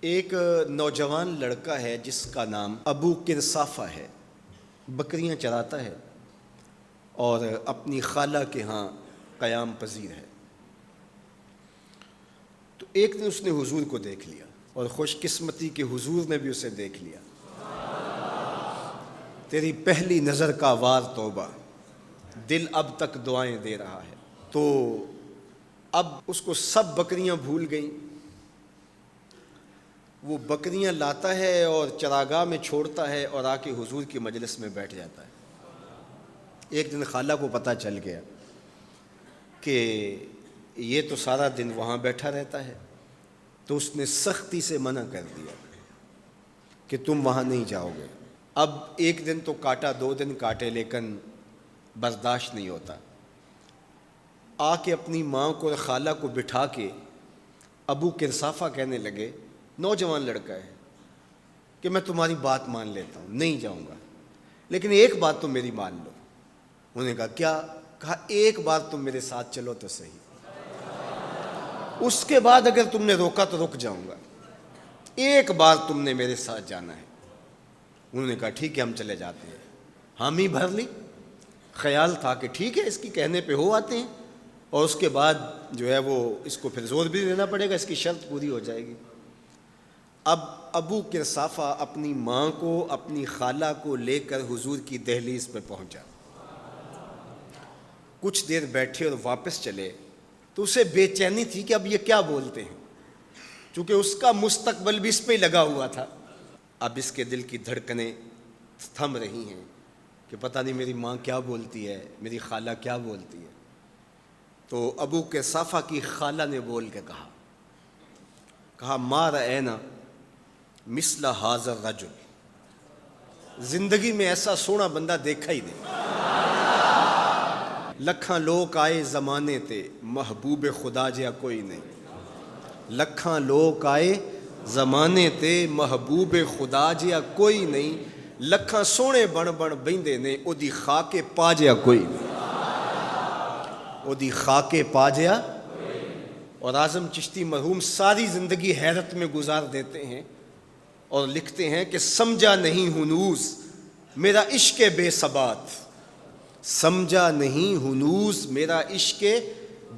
ایک نوجوان لڑکا ہے جس کا نام ابو کرصافہ ہے، بکریاں چراتا ہے اور اپنی خالہ کے ہاں قیام پذیر ہے۔ تو ایک دن اس نے حضور کو دیکھ لیا اور خوش قسمتی کہ حضور نے بھی اسے دیکھ لیا۔ تیری پہلی نظر کا وار توبہ، دل اب تک دعائیں دے رہا ہے۔ تو اب اس کو سب بکریاں بھول گئیں، وہ بکریاں لاتا ہے اور چراگاہ میں چھوڑتا ہے اور آ کے حضور کی مجلس میں بیٹھ جاتا ہے۔ ایک دن خالہ کو پتہ چل گیا کہ یہ تو سارا دن وہاں بیٹھا رہتا ہے، تو اس نے سختی سے منع کر دیا کہ تم وہاں نہیں جاؤ گے۔ اب ایک دن تو کاٹا، 2 دن کاٹے، لیکن برداشت نہیں ہوتا۔ آ کے اپنی ماں کو اور خالہ کو بٹھا کے ابو کرصافہ کہنے لگے، نوجوان لڑکا ہے، کہ میں تمہاری بات مان لیتا ہوں، نہیں جاؤں گا، لیکن ایک بات تو میری مان لو۔ انہوں نے کہا کیا؟ کہا ایک بار تم میرے ساتھ چلو تو صحیح، اس کے بعد اگر تم نے روکا تو رک جاؤں گا، ایک بار تم نے میرے ساتھ جانا ہے۔ انہوں نے کہا ٹھیک ہے ہم چلے جاتے ہیں۔ حامی بھر لی، خیال تھا کہ ٹھیک ہے اس کی کہنے پہ ہو آتے ہیں، اور اس کے بعد جو ہے وہ اس کو پھر زور بھی دینا پڑے گا، اس کی شرط پوری ہو جائے گی۔ اب ابو کرصافہ اپنی ماں کو، اپنی خالہ کو لے کر حضور کی دہلیز پہ پہنچا۔ کچھ دیر بیٹھے اور واپس چلے تو اسے بے چینی تھی کہ اب یہ کیا بولتے ہیں، چونکہ اس کا مستقبل بھی اس پہ لگا ہوا تھا۔ اب اس کے دل کی دھڑکنیں تھم رہی ہیں کہ پتہ نہیں میری ماں کیا بولتی ہے، میری خالہ کیا بولتی ہے۔ تو ابو کرصافہ کی خالہ نے بول کے کہا ما رأینا مثل ھذا الرجل، زندگی میں ایسا سونا بندہ دیکھا ہی نہیں۔ لکھاں لوگ آئے زمانے تے، محبوب خدا جیا کوئی نہیں۔ لکھاں لوگ آئے زمانے تے، محبوب خدا جیا کوئی نہیں۔ لکھاں سونے بن بہندے نے، او دی خاکے پا جیا کوئی نہیں، او دی خاکے پا جیا۔ اور اعظم چشتی مرحوم ساری زندگی حیرت میں گزار دیتے ہیں اور لکھتے ہیں کہ سمجھا نہیں ہنوز میرا عشق بے ثبات، سمجھا نہیں ہنوز میرا عشق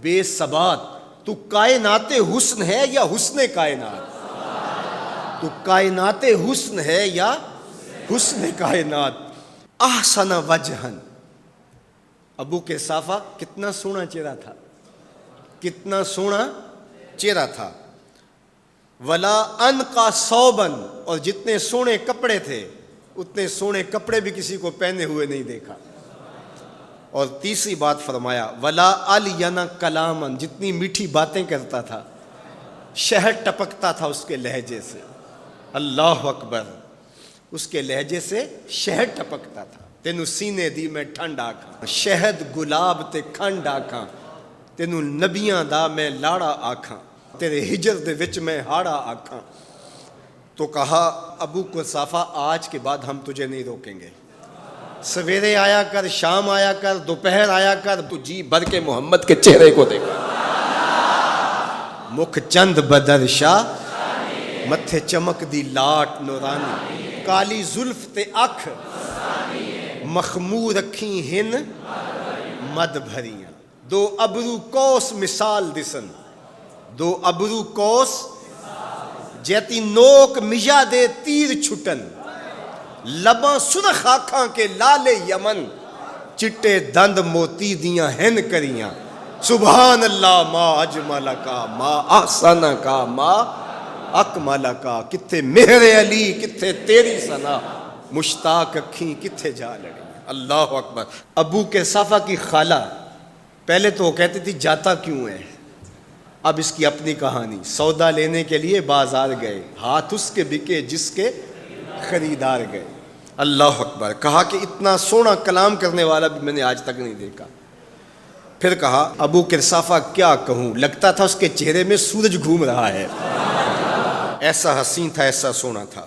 بے ثبات، تو کائنات حسن ہے یا حسن کائنات، تو کائنات حسن ہے یا حسن کائنات۔ احسن وجہن، ابو کرصافہ کتنا سونا چہرہ تھا، کتنا سونا چہرہ تھا۔ ولا انقا ثوبن، اور جتنے سونے کپڑے تھے اتنے سونے کپڑے بھی کسی کو پہنے ہوئے نہیں دیکھا۔ اور تیسری بات فرمایا ولا الین کلامن، جتنی میٹھی باتیں کرتا تھا، شہد ٹپکتا تھا اس کے لہجے سے۔ اللہ اکبر، اس کے لہجے سے شہد ٹپکتا تھا۔ تینو سینے دی میں ٹھنڈ آکھاں، شہد گلاب تے کھنڈ آکھاں، تینو نبیاں دا میں لاڑا آکھاں، تیرے ہجر دے وچ میں ہاڑا آکھاں۔ تو کہا ابو کرصافہ آج کے بعد ہم تجھے نہیں روکیں گے، سویرے آیا کر، شام آیا کر، دوپہر آیا کر، تو جی بھر کے محمد کے چہرے کو دیکھا۔ مکھ چند بدر شاہ، متھے چمک دی لاٹ نورانی، کالی زلف تے اکھ، مخمور رکھی ہن مد بھریاں، دو ابرو کوس مثال دسن، دو ابرو کوس جیتی نوک مجا دے تیر چھٹن، لباں سرخ آنکھاں کے لال یمن، چٹے دند موتی دیاں ہن کریاں۔ سبحان اللہ ما اجمل کا، ما احسن کا، ما اکمل کا، کتھے مہر علی کتھے تیری ثنا، مشتاق اکھیں کتھے جا لڑی۔ اللہ اکبر۔ ابو کرصافہ کی خالہ پہلے تو وہ کہتی تھی جاتا کیوں ہے، اب اس کی اپنی کہانی۔ سودا لینے کے لیے بازار گئے، ہاتھ اس کے بکے جس کے خریدار گئے۔ اللہ اکبر۔ کہا کہ اتنا سونا کلام کرنے والا بھی میں نے آج تک نہیں دیکھا۔ پھر کہا ابو کرصافہ کیا کہوں، لگتا تھا اس کے چہرے میں سورج گھوم رہا ہے، ایسا حسین تھا، ایسا سونا تھا۔